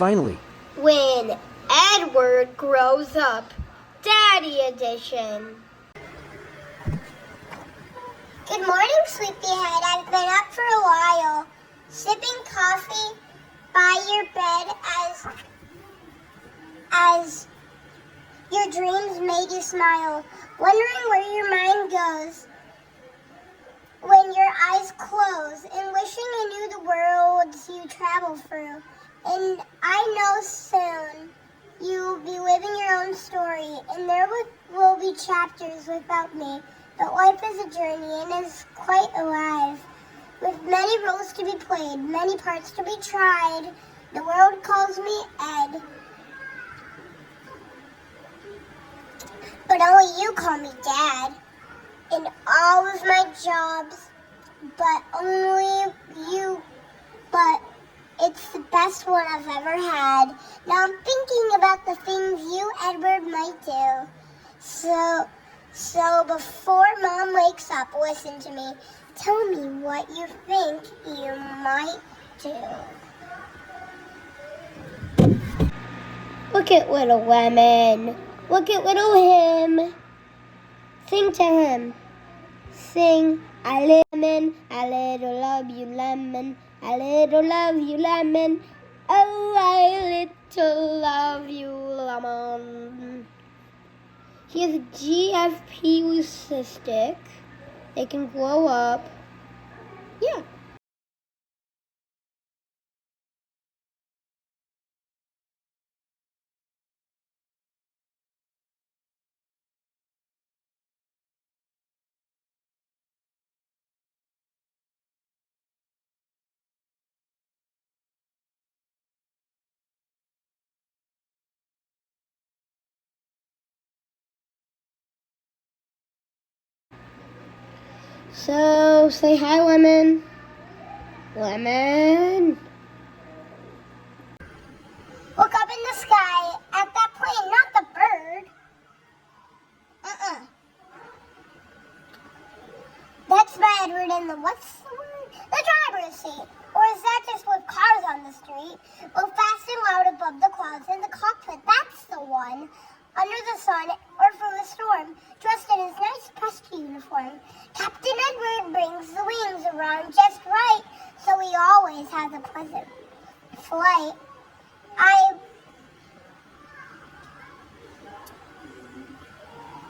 finally. When Edward Grows Up, Daddy Edition. Good morning, sleepyhead. I've been up for a while, sipping coffee by your bed as your dreams made you smile, wondering where your mind goes when your eyes close, and wishing you knew the worlds you travel through. And I know soon you'll be living your own story, and there will be chapters without me. But life is a journey and is quite alive, with many roles to be played, many parts to be tried. The world calls me Ed, but only you call me Dad. In all of my jobs, but only you, but it's the best one I've ever had. Now I'm thinking about the things you, Edward, might do. So before Mom wakes up, listen to me. Tell me what you think you might do. Look at little lemon. Look at little him. Sing to him. Sing, I lemon, I little love you lemon, I little love you lemon, oh I little love you lemon. He has GFP leucistic. They can grow up. Yeah. So, say hi, Lemon. Lemon. Look up in the sky at that plane, not the bird. That's by Edward in the, what's the word? The driver's seat. Or is that just with cars on the street? Well, fast and loud above the clouds in the cockpit, that's the one. Under the sun or from the storm, dressed in his nice pressed uniform. Captain Edward brings the wings around just right, so he always has a pleasant flight.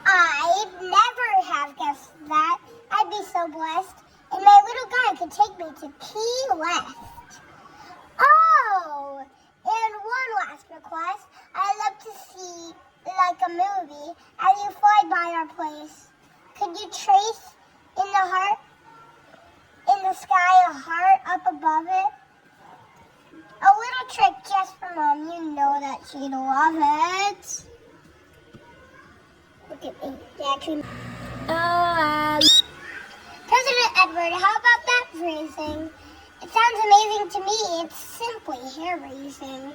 I'd never have guessed that. I'd be so blessed. And my little guy could take me to Key West. Oh, and one last request. I'd love to see, like a movie, as you fly by our place. Could you trace in the sky, a heart up above it? A little trick just for Mom. You know that she'd love it. Look at me. President Edward, how about that phrasing? It sounds amazing to me. It's simply hair-raising.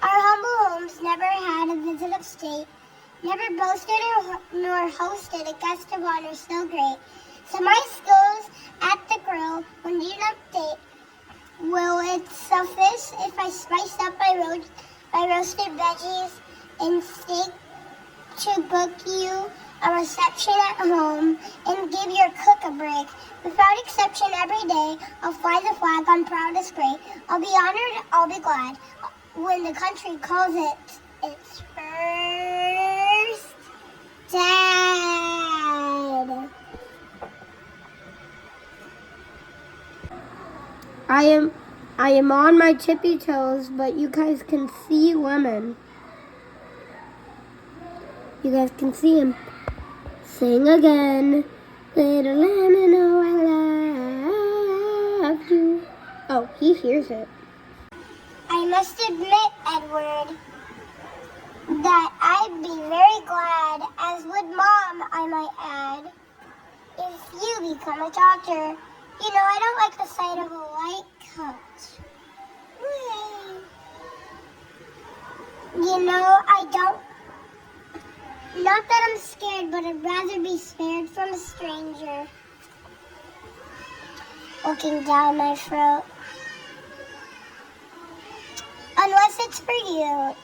Our humble homes never had a visit of state, never boasted nor hosted a guest of honor so great. So my skills at the grill will need an update. Will it suffice if I spice up my roasted veggies and steak to book you a reception at home and give your cook a break? Without exception, every day I'll fly the flag on proudest great. I'll be honored, I'll be glad when the country calls it its first dad. I am on my tippy toes, but you guys can see Lemon. You guys can see him. Sing again. Little lemon, oh I love you. Oh, he hears it. I must admit, Edward, that I'd be very glad, as would Mom, I might add, if you become a doctor. You know, I don't like the sight of a white coat. You know, I don't. Not that I'm scared, but I'd rather be spared from a stranger. Looking down my throat. Unless it's for you,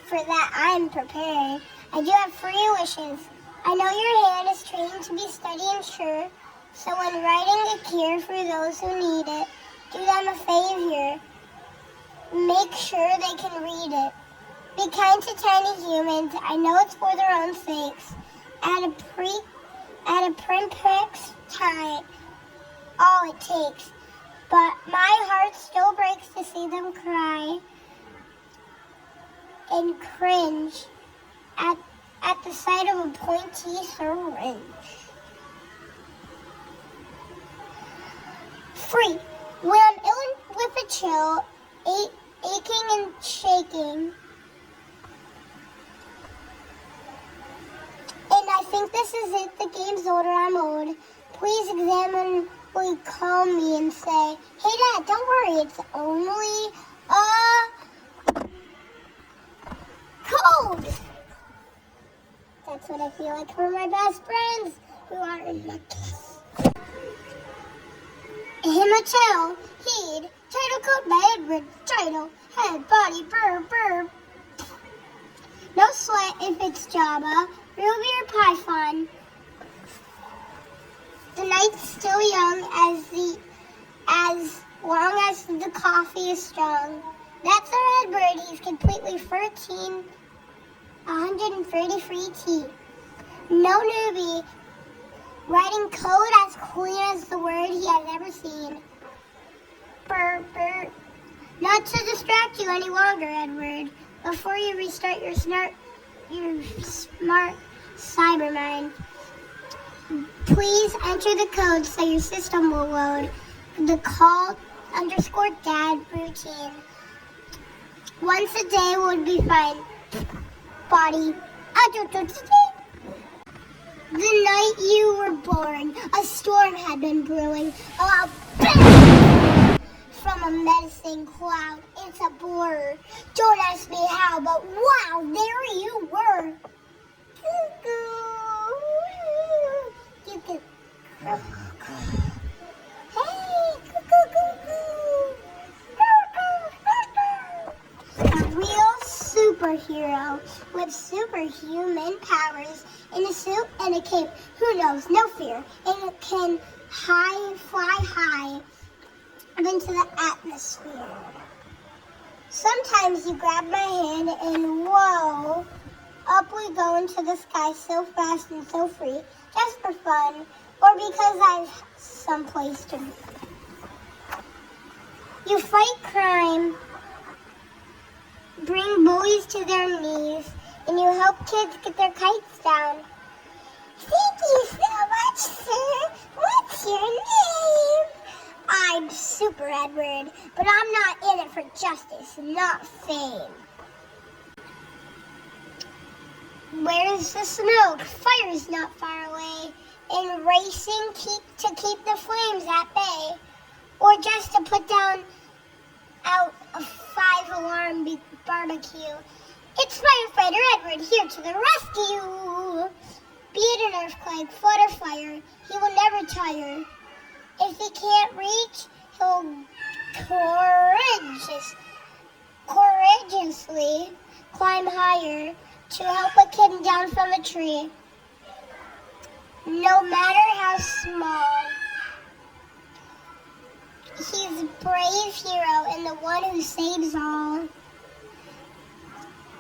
for that I'm prepared. I do have 3 wishes. I know your hand is trained to be steady and sure, so when writing a cure for those who need it, do them a favor. Make sure they can read it. Be kind to tiny humans. I know it's for their own sakes. At a pinprick's time, all it takes. But my heart still breaks to see them cry and cringe at the sight of a pointy syringe. 3. When I'm ill with a chill, aching and shaking, and I think this is it, the game's over, I'm old. Please examine, will call me and say, hey Dad, don't worry, it's only a cold. That's what I feel like for my best friends who are in my kiss. Him a tell, heed, title code by Edward, title, head, body, burr. No sweat if it's Java, Ruby or Python. The night's still young as long as the coffee is strong. That's our Edward, he's completely 133 T. No newbie, writing code as clean as the word he has ever seen. Burr. Not to distract you any longer, Edward. Before you restart your smart cyber mind, please enter the code so your system will load. The call _dad routine. Once a day would be fine. Body. The night you were born, a storm had been brewing. A bang from a menacing cloud. It's a blur. Don't ask me how, but wow, there you were. A real superhero with superhuman powers in a suit and a cape. Who knows? No fear. And it can fly high into the atmosphere. Sometimes you grab my hand and whoa, up we go into the sky so fast and so free, just for fun, or because I've someplace to be. You fight crime, bring bullies to their knees, and you help kids get their kites down. Thank you so much, sir. What's your name? I'm Super Edward, but I'm not in it for justice, not fame. Where's the smoke? Fire's not far away. And racing to keep the flames at bay. Or just to put out a 5-alarm barbecue. It's Firefighter Edward here to the rescue. Be it an earthquake, flood, or fire, he will never tire. If he can't reach, he'll courageously climb higher to help a kid down from a tree. No matter how small, he's a brave hero and the one who saves all.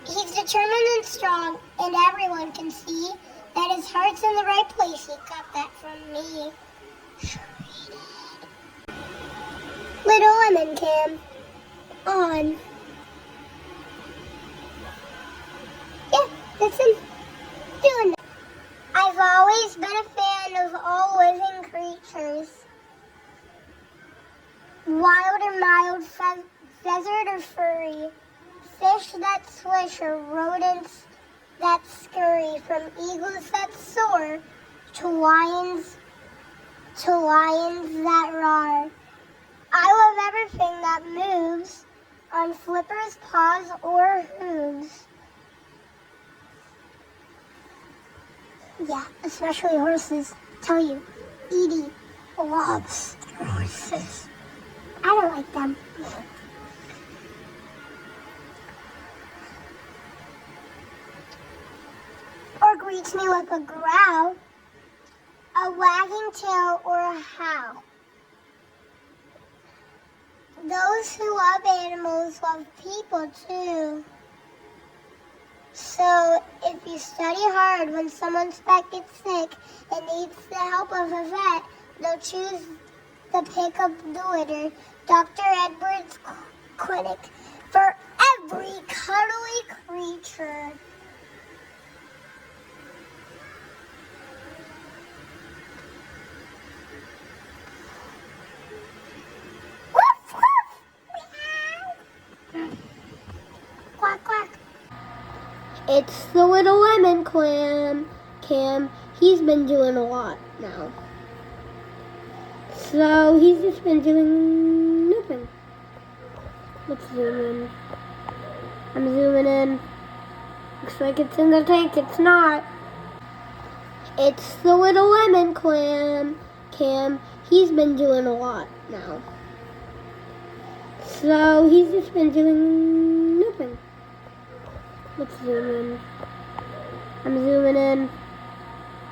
He's determined and strong, and everyone can see that his heart's in the right place. He got that from me. Little Lemon Cam on. Yeah, that's him doing that. I've always been a fan of all living creatures. Wild or mild, feathered or furry. Fish that swish or rodents that scurry. From eagles that soar to lions that roar. I love everything that moves on flippers, paws, or hooves. Yeah, especially horses. Tell you, Edie loves horses. I don't like them. reach me with a growl, a wagging tail, or a howl. Those who love animals love people too. So if you study hard, when someone's pet gets sick and needs the help of a vet, they'll choose the pick of the litter, Dr. Edwards Clinic, for every cuddly creature. Woof, woof. Meow. Quack, quack. It's the little lemon clam. Cam, he's been doing a lot now. So he's just been doing nothing. Let's zoom in. I'm zooming in. Looks like it's in the tank. It's not. It's the little lemon clam. Cam, he's been doing a lot now. So he's just been doing nothing. Let's zoom in. I'm zooming in.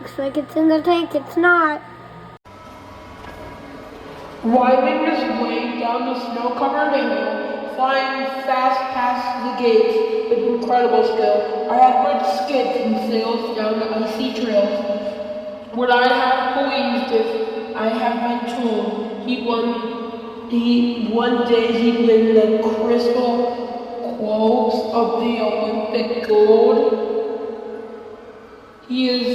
Looks like it's in the tank. It's not. Riding his way down the snow-covered hill, flying fast past the gates with incredible skill, I had rid skids and sails down the icy trails. Would I have believed if I had been told one day he'd win the crystal globes of the Olympic gold? He is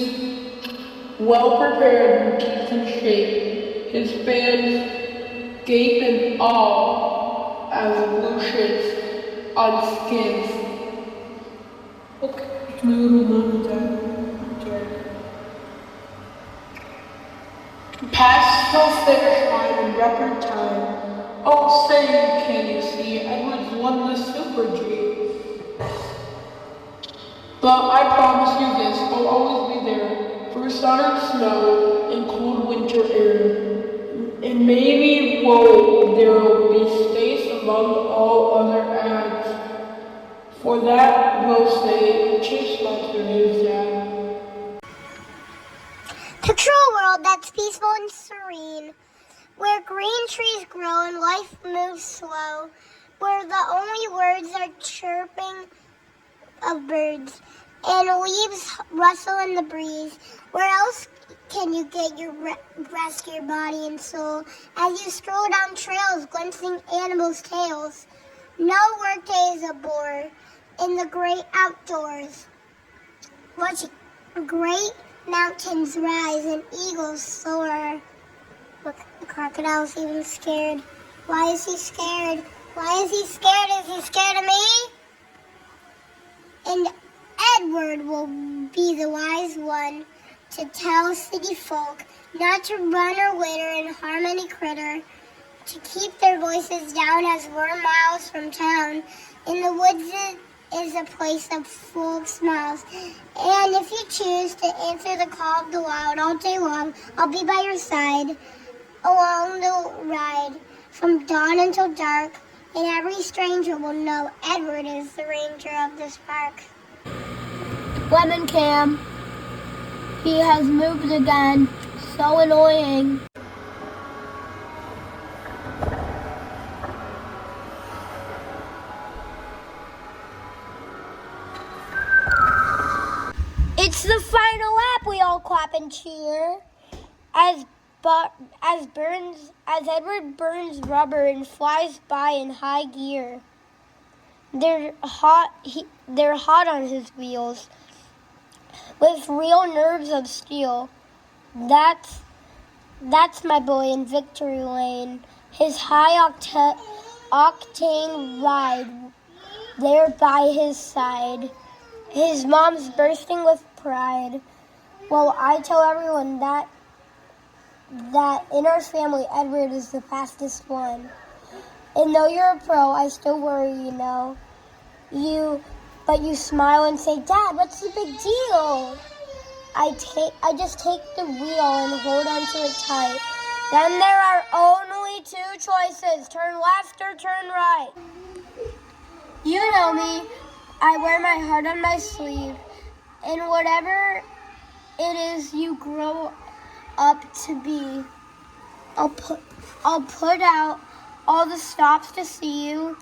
well prepared and keeps in shape. His fans gape in awe as Lucius on skins. Okay, just a little moment there. Past the finish line in record time. Oh, say, can you see? Edwards won the Super G. But I promise you this, I'll always be there for sun and snow and cold winter air. And maybe, whoa, there'll be space among all other ads. For that, we'll say, Chief sponsor is Dad. Picture a world that's peaceful and serene, where green trees grow and life moves slow, where the only words are chirping of birds and leaves rustle in the breeze. Where else can you get your rest, your body and soul, as you stroll down trails glimpsing animals' tails? No workday is a bore in the great outdoors. Watch great mountains rise and eagles soar. Look, the crocodile's even scared. Why is he scared? Why is he scared? Is he scared of me? And Edward will be the wise one to tell city folk not to run or litter and harm any critter, to keep their voices down as we're miles from town. In the woods is a place of full of smiles. And if you choose to answer the call of the wild all day long, I'll be by your side along the ride from dawn until dark, and every stranger will know Edward is the ranger of this park. Lemon Cam. He has moved again. So annoying. It's the final lap. We all clap and cheer as Edward burns rubber and flies by in high gear. They're hot on his wheels with real nerves of steel. That's my boy in victory lane. His high octane ride there by his side. His mom's bursting with pride. Well, I tell everyone that in our family, Edward is the fastest one. And though you're a pro, I still worry, you know. But you smile and say, Dad, what's the big deal? I just take the wheel and hold onto it tight. Then there are only two choices, turn left or turn right. You know me, I wear my heart on my sleeve, And whatever it is you grow up to be, I'll put out all the stops to see you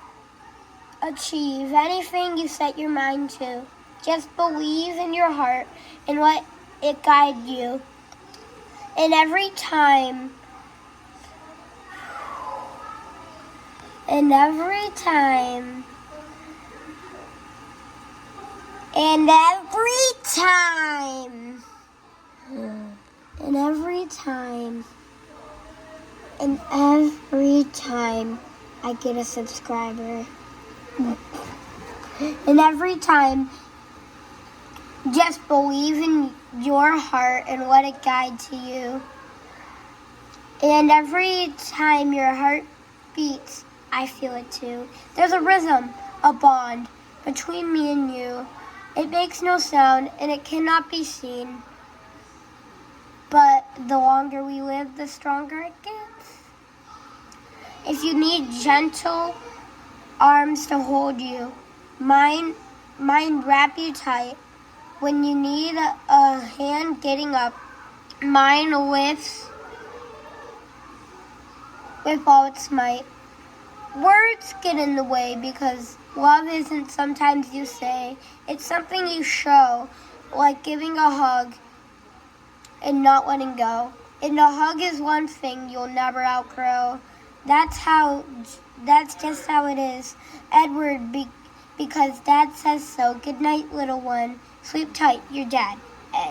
achieve anything you set your mind to. Just believe in your heart and let it guide you. And every time, and every time I get a subscriber, and every time, just believe in your heart and let it guide to you. And every time your heart beats, I feel it too. There's a rhythm, a bond between me and you. It makes no sound and it cannot be seen. But the longer we live, the stronger it gets. If you need gentle arms to hold you, mine wrap you tight. When you need a hand getting up, mine lifts with all its might. Words get in the way because love isn't sometimes you say, it's something you show, like giving a hug and not letting go. And a hug is one thing you'll never outgrow. That's just how it is, Edward, because Dad says so. Good night, little one. Sleep tight, your dad, Ed.